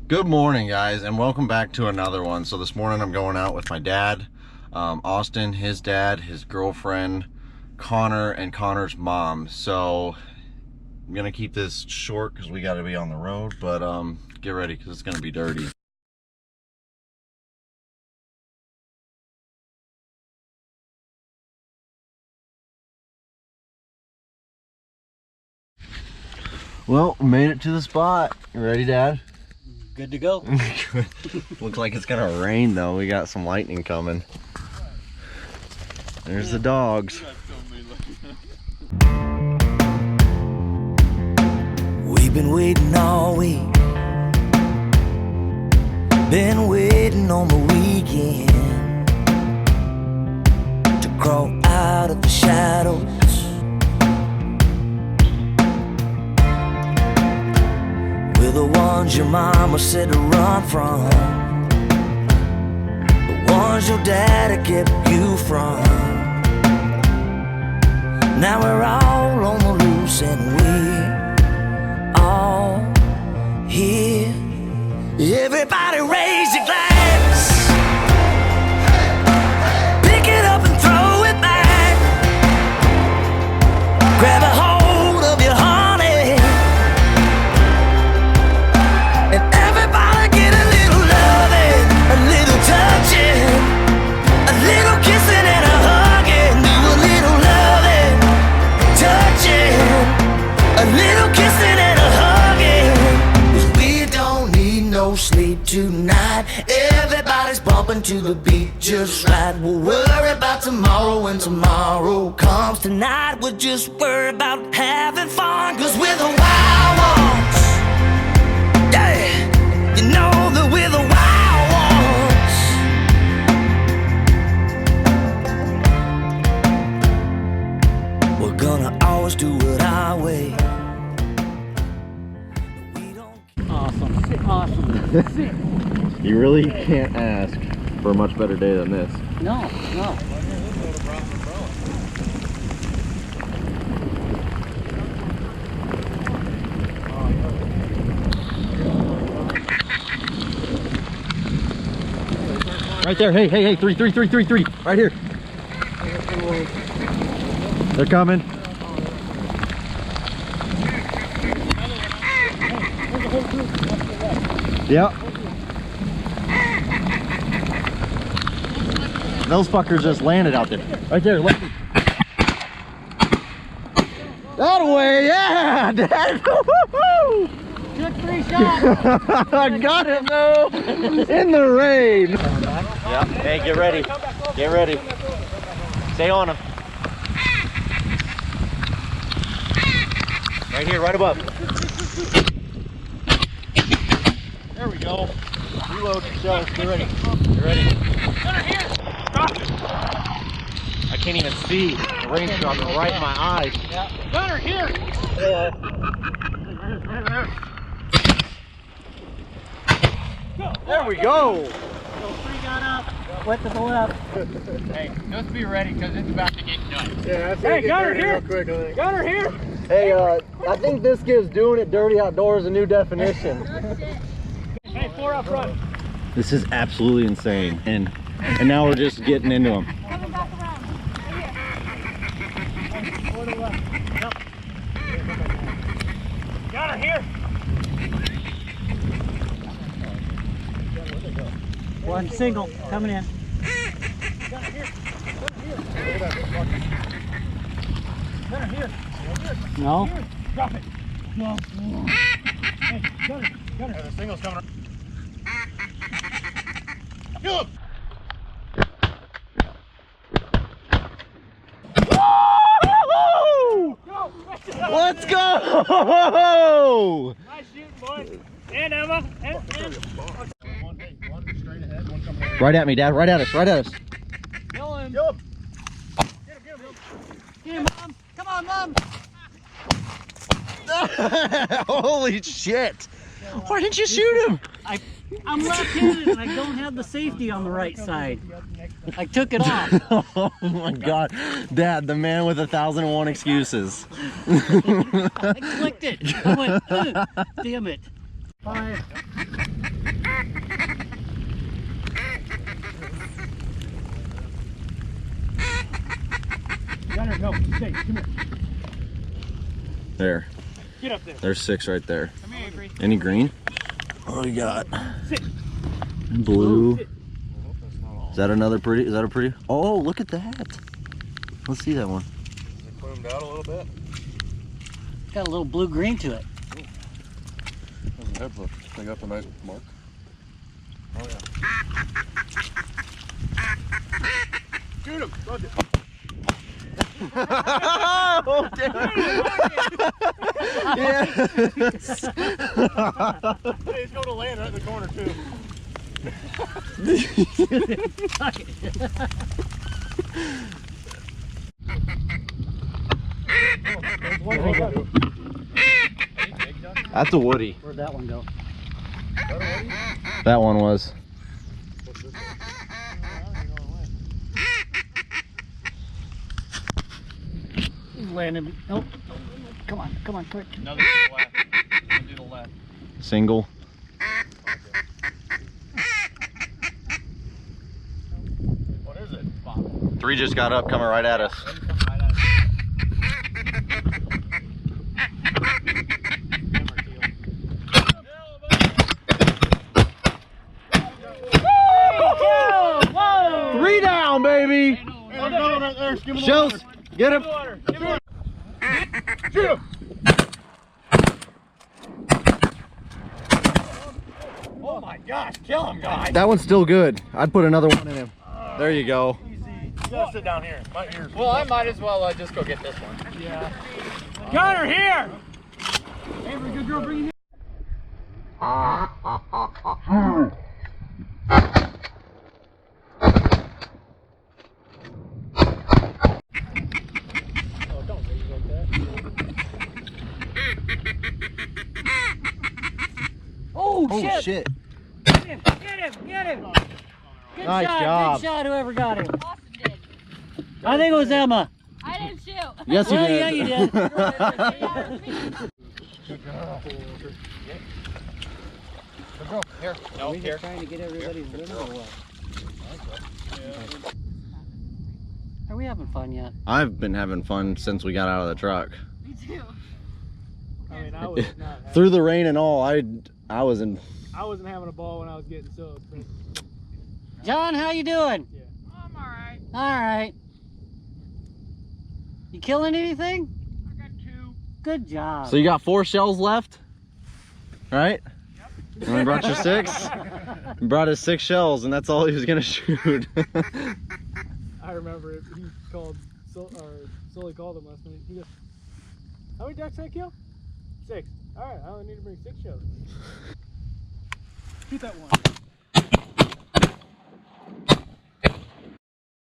Good morning, guys, and welcome back to another one. So this morning I'm going out with my dad, Austin, his dad, his girlfriend, Connor, and Connor's mom. So I'm gonna keep this short because we got to be on the road, but get ready because it's gonna be dirty. Well, made it to the spot. You ready, Dad? Good to go. Looks like it's gonna rain though. We got some lightning coming. There's the dogs. We've been waiting all week. Been waiting on the weekend to crawl out of the shadows. We're the ones your mama said to run from, the ones your daddy kept you from. Now we're all on the loose and we're all here. Everybody raise your glass, pick it up and throw it back. Grab a hold of your honey, and everybody get a little loving, a little touching, a little kissing and a hugging. Do a little loving, touching, a little kissing and a hugging. 'Cause we don't need no sleep tonight. Everybody's bumping to the beat just right. We'll worry about tomorrow when tomorrow comes. Tonight we'll just worry about having fun. 'Cause we're the wild ones. Yeah, you know that we're the wild ones. We're gonna always do it our way. We don't. Awesome. You really can't ask for a much better day than this. No. Right there, hey, three, right here. They're coming. Yep. Those fuckers just landed out there. Right there, look. That way, yeah! Dad. Good 3 shots. I got him though! In the rain! Yeah, hey, get ready. Get ready. Stay on him. Right here, right above. There we go. Reload yourself. Get ready. Get ready. Drop it. I can't even see. The rain's dropping right in my eyes. Yeah. Gunner, here. There we go. So 3 got up. Went to the left. Hey, just be ready because it's about to get nuts. Yeah, Hey, Gunner, here. Gunner, here. Hey, I think this gives doing it dirty outdoors a new definition. Hey, 4 up front. This is absolutely insane, and now we're just getting into them. Coming back around. Right here. 4 to the left. Yep. Gunner, here. One single coming in. Gunner, here. Gunner, here. No. Here. Drop it. No. Hey, Gunner. Yeah, the single's coming. Kill him! Let's go! Nice shooting, boys. And Emma. And. One straight ahead, one coming ahead. Right at me, Dad. Right at us. Right at us. Kill him. Kill him. Get him, Mom. Come on, Mom. Holy shit! Why didn't you shoot him? I'm left-handed and I don't have the safety on the right side. I took it off. Oh my god. Dad, the man with 1,001 excuses. I clicked it. I went, damn it. 5. Gunner, go. Stay. Come here. There. Get up there. There's 6 right there. Come here, Avery. Any green? What do you got? Sit. Blue. Sit. Is that another pretty? Is that a pretty? Oh, look at that. Let's see that one. They plumed out a little bit. Got a little blue-green to it. Doesn't have look. They got the nice mark. Oh yeah. Shoot him. Bug it. Oh, damn. Yes. Hey, he's going to land right in the corner too. That's a woody. Where'd that one go? That one was. He's landing. Nope. Come on, come on, quick. Another to the left. One to the left. Single. What is it? 3 just got up, coming right at us. Whoa! 3 down, baby. There's another one right there. Give him the Shells, water. get him. Give him Shoot him. Oh my gosh, kill him, guys. That one's still good. I'd put another one in him. There you go. Easy. You gotta sit down here. My ears. Well, I might as well just go get this one. Yeah. Gunner, here! Avery, good girl, bring it in. Oh, don't raise like that. Oh, Oh shit! shit. Get him! Get him! Get him! Good Nice shot! job. Good shot! Whoever got him. Austin did. I think it was Emma. I didn't shoot. Yes, you Well, did. yeah, you did. Yeah, it was me. Good girl. Go. Here. No, Are we here. just trying to get everybody's winner or what? Are we having fun yet? I've been having fun since we got out of the truck. Me too. I mean, I was not having, Through the rain and all, I was in. I wasn't having a ball when I was getting soaked. But John, how you doing? I'm alright. All right. You killing anything? I got 2. Good job. So you got 4 shells left, right? And we brought you 6. You brought us 6 shells, and that's all he was gonna shoot. I remember it. He called, Sully called him last night. He goes, "How many ducks did I kill?" 6. All right, I only need to bring 6 shells. Shoot that one.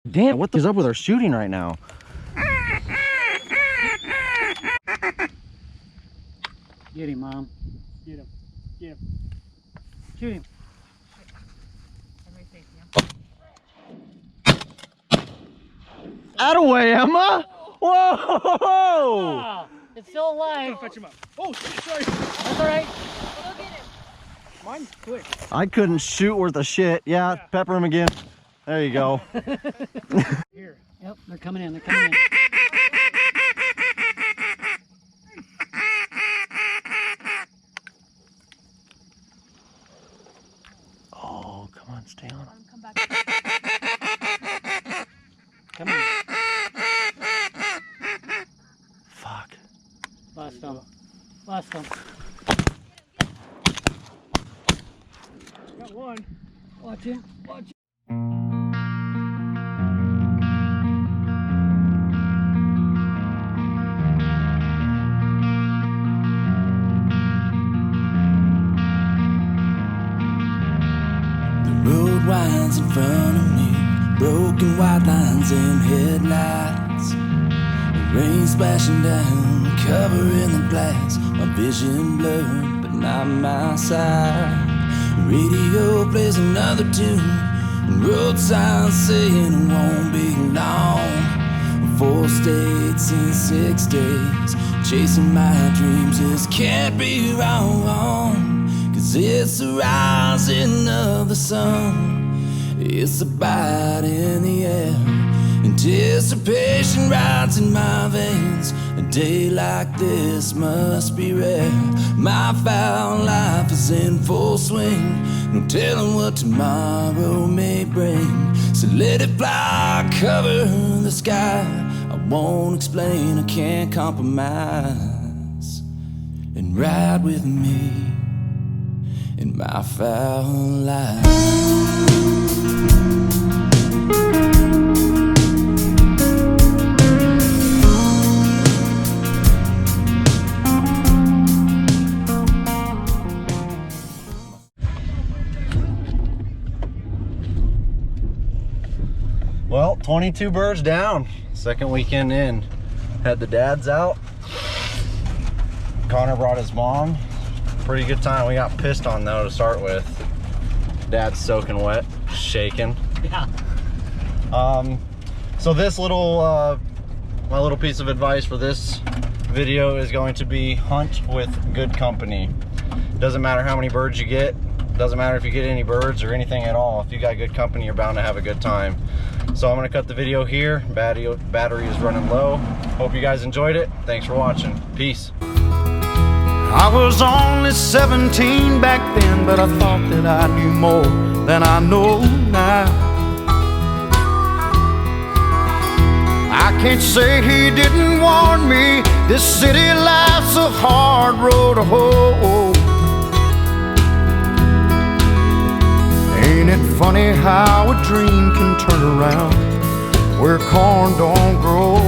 Damn, what is up with our shooting right now? Get him, Mom. Get him. Get him. Shoot him. Attaway, Emma! Whoa! Ah, it's still alive. Fetch him up. Oh, shit, sorry. That's all right. Go get him. Mine's quick. I couldn't shoot worth a shit. Yeah, pepper him again. There you go. Here. Yep, they're coming in. They're coming in. Oh, come on, stay on. Let him come back. Come in. Fuck. Lost them. Lost them. Got one. Watch him. Watch him. The road winds in front of me, broken white lines and headlights. The rain splashing down, covering the glass. My vision blurred, but not my sight. Radio plays another tune, and road signs saying it won't be long. 4 states in 6 days, chasing my dreams. This can't be wrong, 'cause 'cause it's the rising of the sun, it's a bite in the air. Anticipation rides in my veins. A day like this must be rare. My foul life is in full swing. No telling what tomorrow may bring. So let it fly, cover the sky. I won't explain, I can't compromise. And ride with me in my foul life. Well, 22 birds down. Second weekend in. Had the dads out. Connor brought his mom. Pretty good time. We got pissed on though to start with. Dad's soaking wet, shaking. Yeah. So this little, my little piece of advice for this video is going to be hunt with good company. Doesn't matter how many birds you get. Doesn't matter if you get any birds or anything at all. If you got good company, you're bound to have a good time. So I'm gonna cut the video here. Battery is running low. Hope you guys enjoyed it. Thanks for watching. Peace. I was only 17 back then, but I thought that I knew more than I know now. I can't say he didn't warn me. This city life's a hard road to hoe. Ain't it funny how a dream can turn around where corn don't grow?